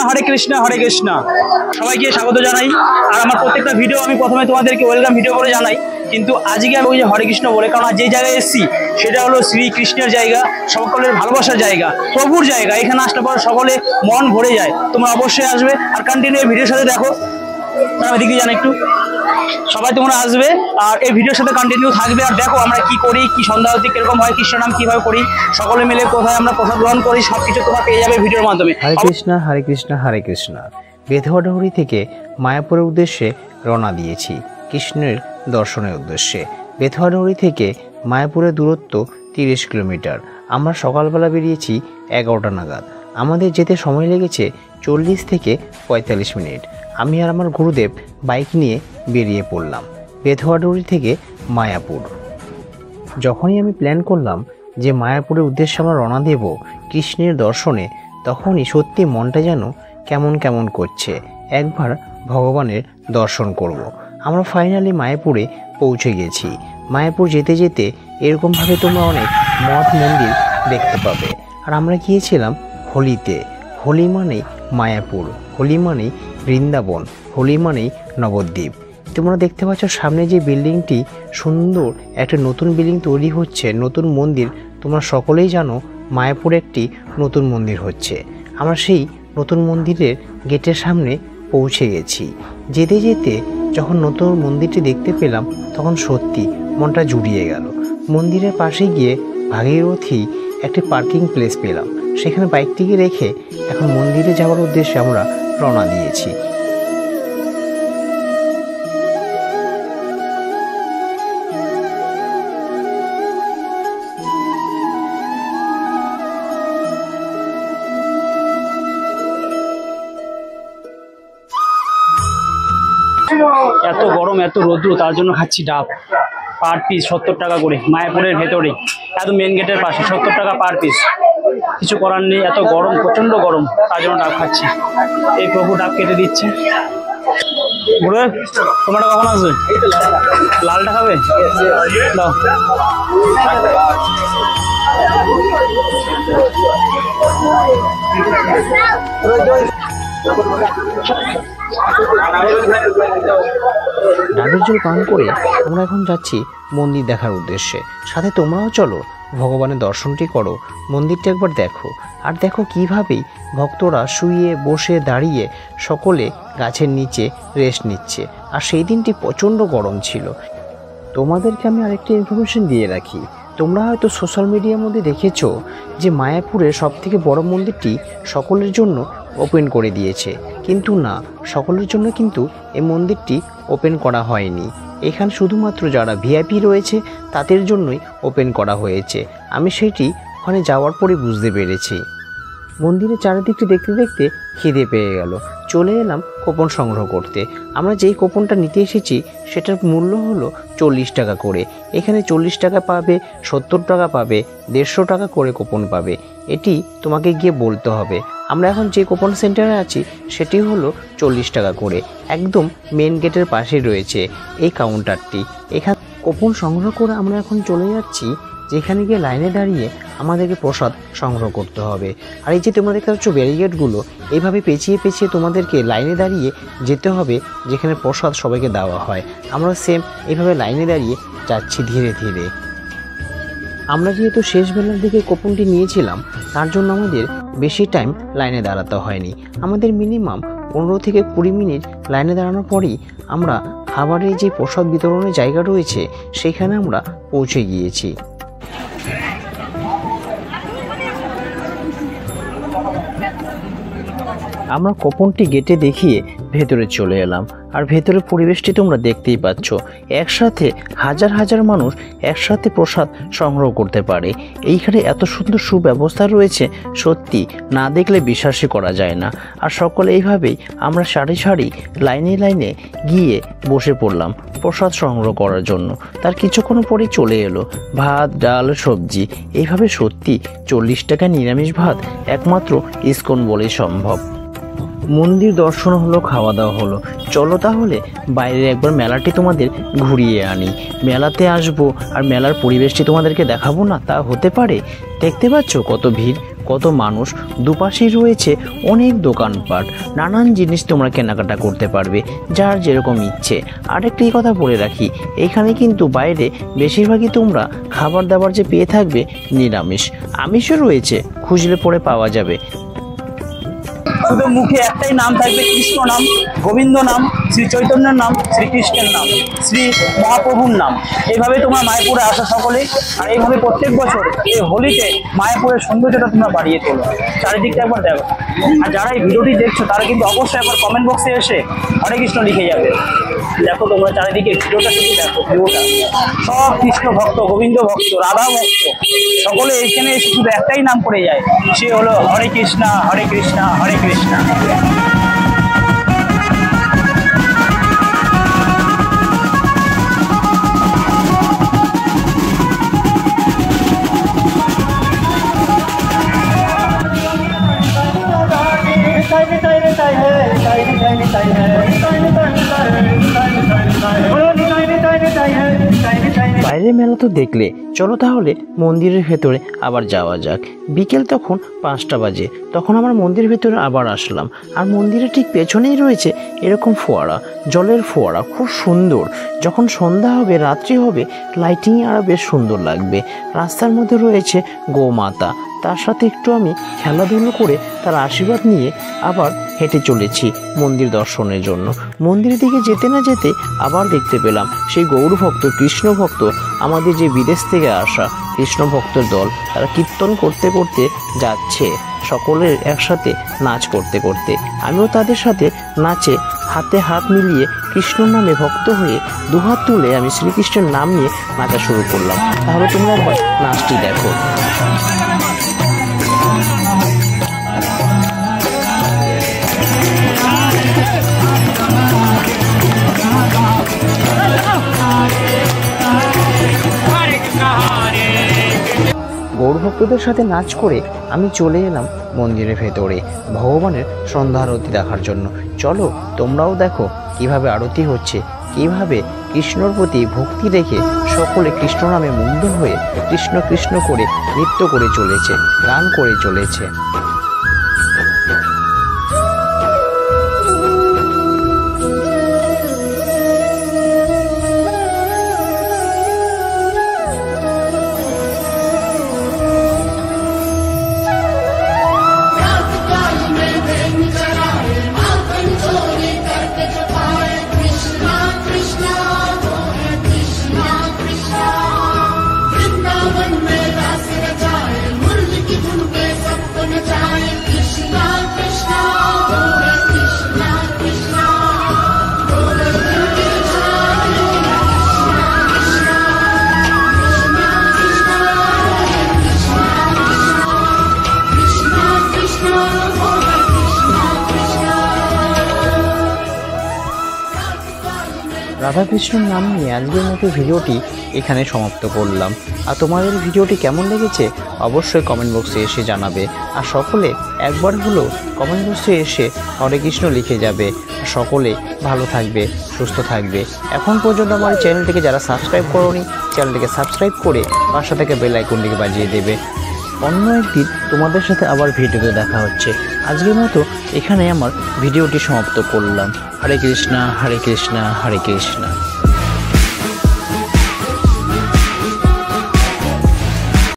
হরে কৃষ্ণ হরে কৃষ্ণ সবাইকে স্বাগত জানাই। আর আমার প্রত্যেকটা ভিডিও আমি প্রথমে তোমাদেরকে ওয়েলকাম ভিডিও করে জানাই, কিন্তু আজকে আমি ওই যে হরে কৃষ্ণ বলে, কারণ যে জায়গায় এসেছি সেটা হলো শ্রীকৃষ্ণের জায়গা, সকলের ভালোবাসার জায়গা, প্রভুর জায়গা। এখানে আসলে পর সকলে মন ভরে যায়। তোমরা অবশ্যই আসবে আর কন্টিনিউ ভিডিওর সাথে দেখো। আমি দিকে জানি একটু সবাই তোমরা আসবে আর এই ভিডিওর সাথে কন্টিনিউ থাকবে। আর দেখো আমরা কি করি, কি সন্ধ্যা হতে কিরকম হয়, কৃষ্ণ নাম কিভাবে করি, সকলে মিলে কোথায় আমরা প্রসাদ গ্রহণ করি, সবকিছু তোমরা পেয়ে যাবে ভিডিওর মাধ্যমে। হরে কৃষ্ণ হরে কৃষ্ণ হরে কৃষ্ণ। বেধুয়াডহরি থেকে মায়াপুরের উদ্দেশ্যে রওনা দিয়েছি কৃষ্ণের দর্শনের উদ্দেশ্যে। বেধুয়াডহরি থেকে মায়াপুরের দূরত্ব 30 কিলোমিটার। আমরা সকালবেলা বেরিয়েছি 11টা নাগাদ। আমাদের যেতে সময় লেগেছে 40 থেকে 45 মিনিট। আমি আর আমার গুরুদেব বাইক নিয়ে বেরিয়ে পড়লাম বেধুয়াডহরি থেকে মায়াপুর। যখনই আমি প্ল্যান করলাম যে মায়াপুরের উদ্দেশ্যে আমরা রওনা দেব কৃষ্ণের দর্শনে, তখনই সত্যি মনটা যেন কেমন কেমন করছে, একবার ভগবানের দর্শন করব। আমরা ফাইনালি মায়াপুরে পৌঁছে গেছি। মায়াপুর যেতে যেতে এরকমভাবে তোমরা অনেক মঠ মন্দির দেখতে পাবে। আর আমরা গিয়েছিলাম হোলিতে। হোলি মানেই মায়াপুর, হোলি মানেই বৃন্দাবন, হোলি মানেই নবদ্বীপ। তোমরা দেখতে পাচ্ছ সামনে যে বিল্ডিংটি, সুন্দর একটা নতুন বিল্ডিং তৈরি হচ্ছে, নতুন মন্দির। তোমরা সকলেই জানো মায়াপুরে একটি নতুন মন্দির হচ্ছে। আমরা সেই নতুন মন্দিরের গেটের সামনে পৌঁছে গেছি। যেতে যেতে যখন নতুন মন্দিরটি দেখতে পেলাম তখন সত্যি মনটা জুড়িয়ে গেল। মন্দিরের পাশে গিয়ে ভাগীরথী একটি পার্কিং প্লেস পেলাম, সেখানে বাইকটিকে রেখে এখন মন্দিরে যাওয়ার উদ্দেশ্যে আমরা রওনা দিয়েছি। এত গরম এত রৌদ্র, তার জন্য খাচ্ছি ডাব পার পিস 70 টাকা করে। মায়াপুরের ভেতরে একদম মেন গেটের পাশে 70 টাকা পার পিস। কিছু করার নেই, এত গরম, প্রচন্ড গরম, তার জন্য ডাব খাচ্ছি। এই প্রভু ডাব কেটে দিচ্ছে। বুড়ো তোমরা কখন আসবে? লালটা খাবে? দাও। ডাবের জল পান করে আমরা এখন যাচ্ছি মন্দির দেখার উদ্দেশ্যে। সাথে তোমরাও চলো, ভগবানের দর্শনটি করো, মন্দিরটা একবার দেখো। আর দেখো কিভাবেই ভক্তরা শুয়ে বসে দাঁড়িয়ে সকলে গাছের নিচে রেস্ট নিচ্ছে। আর সেই দিনটি প্রচণ্ড গরম ছিল। তোমাদেরকে আমি আরেকটি ইনফরমেশন দিয়ে রাখি। তোমরা হয়তো সোশ্যাল মিডিয়ার মধ্যে দেখেছো যে মায়াপুরের সবথেকে বড় মন্দিরটি সকলের জন্য ওপেন করে দিয়েছে, কিন্তু না, সকলের জন্য কিন্তু এই মন্দিরটি ওপেন করা হয়নি। এখানে শুধুমাত্র যারা ভিআইপি রয়েছে তাদের জন্যই ওপেন করা হয়েছে। আমি সেটি ওখানে যাওয়ার পরে বুঝতে পেরেছি। মন্দিরের চারিদিকটি দেখতে দেখতে খিদে পেয়ে গেল। চলে এলাম কুপন সংগ্রহ করতে। আমরা যেই কুপনটা নিতে এসেছি সেটার মূল্য হলো 40 টাকা করে। এখানে 40 টাকা পাবে, 70 টাকা পাবে, 150 টাকা করে কুপন পাবে। এটি তোমাকে গিয়ে বলতে হবে। আমরা এখন যে কুপন সেন্টারে আছি সেটি হলো 40 টাকা করে। একদম মেন গেটের পাশে রয়েছে এই কাউন্টারটি। এখানে কুপন সংগ্রহ করে আমরা এখন চলে যাচ্ছি যেখানে গিয়ে লাইনে দাঁড়িয়ে আমাদেরকে প্রসাদ সংগ্রহ করতে হবে। আর এই যে তোমরা দেখতে পাচ্ছ ব্যারিকেডগুলো, এইভাবে পেঁচিয়ে পেঁচিয়ে তোমাদেরকে লাইনে দাঁড়িয়ে যেতে হবে যেখানে প্রসাদ সবাইকে দেওয়া হয়। আমরা সেম এইভাবে লাইনে দাঁড়িয়ে যাচ্ছি ধীরে ধীরে। আমরা যেহেতু শেষ বেলার দিকে কুপনটি নিয়েছিলাম তার জন্য আমাদের বেশি টাইম লাইনে দাঁড়াতে হয়নি। আমাদের মিনিমাম 15 থেকে 20 মিনিট লাইনে দাঁড়ানোর পরেই আমরা খাবারের যে প্রসাদ বিতরণের জায়গা রয়েছে সেখানে আমরা পৌঁছে গিয়েছি। আমরা কুপনটি গেটে দেখিয়ে ভেতরে চলে এলাম। আর ভেতরের পরিবেশটি তোমরা দেখতেই পাচ্ছ। একসাথে হাজার হাজার মানুষ একসাথে প্রসাদ সংগ্রহ করতে পারে। এইখানে এত সুন্দর সুব্যবস্থা রয়েছে, সত্যি না দেখলে বিশ্বাসই করা যায় না। আর সকলে এইভাবেই আমরা সারি সারি লাইনে লাইনে গিয়ে বসে পড়লাম প্রসাদ সংগ্রহ করার জন্য। তার কিছুক্ষণ পরেই চলে এলো ভাত, ডাল, সবজি। এইভাবে সত্যি 40 টাকা নিরামিষ ভাত একমাত্র ইসকন বলেই সম্ভব। মন্দির দর্শন হলো, খাওয়া দাওয়া হলো, চলো তাহলে বাইরে একবার মেলাটি তোমাদের ঘুরিয়ে আনি। মেলাতে আসবো আর মেলার পরিবেশটি তোমাদেরকে দেখাবো না, তা হতে পারে? দেখতে পাচ্ছ কত ভিড়, কত মানুষ, দুপাশেই রয়েছে অনেক দোকানপাট, নানান জিনিস তোমরা কেনাকাটা করতে পারবে যার যেরকম ইচ্ছে। আরেকটি কথা বলে রাখি, এইখানে কিন্তু বাইরে বেশিরভাগই তোমরা খাবার দাবার যে পেয়ে থাকবে নিরামিষ, আমিষও রয়েছে, খুঁজলে পরে পাওয়া যাবে। শুধু মুখে একটাই নাম থাকবে, কৃষ্ণ নাম, গোবিন্দ নাম, শ্রী চৈতন্যের নাম, শ্রীকৃষ্ণের নাম, শ্রী মহাপ্রভুর নাম। এইভাবে তোমরা মায়াপুরে আসো সকলে, আর এইভাবে প্রত্যেক বছর এই হোলিতে মায়াপুরের সৌন্দর্যটা তোমরা বাড়িয়ে তোলো। চারিদিকটা একবার দেখো। আর যারা এই ভিডিওটি দেখছো তারা কিন্তু অবশ্যই একবার কমেন্ট বক্সে এসে হরে কৃষ্ণ লিখে যাবে। দেখো তোমরা চারিদিকে ভিডিওটা শুধু দেখো, ভিডিওটা সব কৃষ্ণ ভক্ত, গোবিন্দ ভক্ত, রাধা ভক্ত, সকলে এখানে এসে শুধু একটাই নাম করে যায়, সে হলো হরে কৃষ্ণ, হরে কৃষ্ণ, হরে কৃষ্ণ। বাইরের মেলা তো দেখলে, চলো তাহলে মন্দিরের ভেতরে আবার যাওয়া যাক। বিকেল তখন 5টা বাজে, তখন আমার মন্দিরের ভেতরে আবার আসলাম। আর মন্দিরের ঠিক পেছনেই রয়েছে এরকম ফোয়ারা, জলের ফোয়ারা, খুব সুন্দর। যখন সন্ধ্যা হবে, রাত্রি হবে, লাইটিং আরও বেশ সুন্দর লাগবে। রাস্তার মধ্যে রয়েছে গোমাতা, তার সাথে একটু আমি খেলাধুলো করে তার আশীর্বাদ নিয়ে আবার হেঁটে চলেছি মন্দির দর্শনের জন্য। মন্দিরের দিকে যেতে না যেতে আবার দেখতে পেলাম সেই গৌর ভক্ত, কৃষ্ণ ভক্ত, আমাদের যে বিদেশ থেকে আসা কৃষ্ণ ভক্তের দল, তারা কীর্তন করতে করতে যাচ্ছে, সকলের একসাথে নাচ করতে করতে। আমিও তাদের সাথে নাচে হাতে হাত মিলিয়ে কৃষ্ণ নামে ভক্ত হয়ে দুহাত তুলে আমি শ্রীকৃষ্ণের নাম নিয়ে নাচা শুরু করলাম। তাহলে তোমরা একবার নাচটি দেখো। গৌর ভক্তদের সাথে নাচ করে আমি চলে এলাম মন্দিরের ভেতরে ভগবানের সন্ধ্যা আরতি দেখার জন্য। চলো তোমরাও দেখো কিভাবে আরতি হচ্ছে, কিভাবে কৃষ্ণর প্রতি ভক্তি রেখে সকলে কৃষ্ণ নামে মুগ্ধ হয়ে কৃষ্ণ কৃষ্ণ করে নৃত্য করে চলেছে, গান করে চলেছে। রাধাকৃষ্ণর নাম নিয়ে আজকের মতো ভিডিওটি এখানে সমাপ্ত করলাম। আর তোমাদের ভিডিওটি কেমন লেগেছে অবশ্যই কমেন্ট বক্সে এসে জানাবে। আর সকলে একবার হলো কমেন্ট বক্সে এসে হরে কৃষ্ণ লিখে যাবে। সকলে ভালো থাকবে, সুস্থ থাকবে। এখন পর্যন্ত আমার চ্যানেলটিকে যারা সাবস্ক্রাইব করোনি, চ্যানেলটিকে সাবস্ক্রাইব করে পাশে থেকে বেল আইকনটিকে বাজিয়ে দেবে। অন্য একদিন তোমাদের সাথে আবার ভিডিওতে দেখা হচ্ছে। আজকের মতো এখানে আমার ভিডিওটি সমাপ্ত করলাম। হরে কৃষ্ণ, হরে কৃষ্ণ, হরে কৃষ্ণ।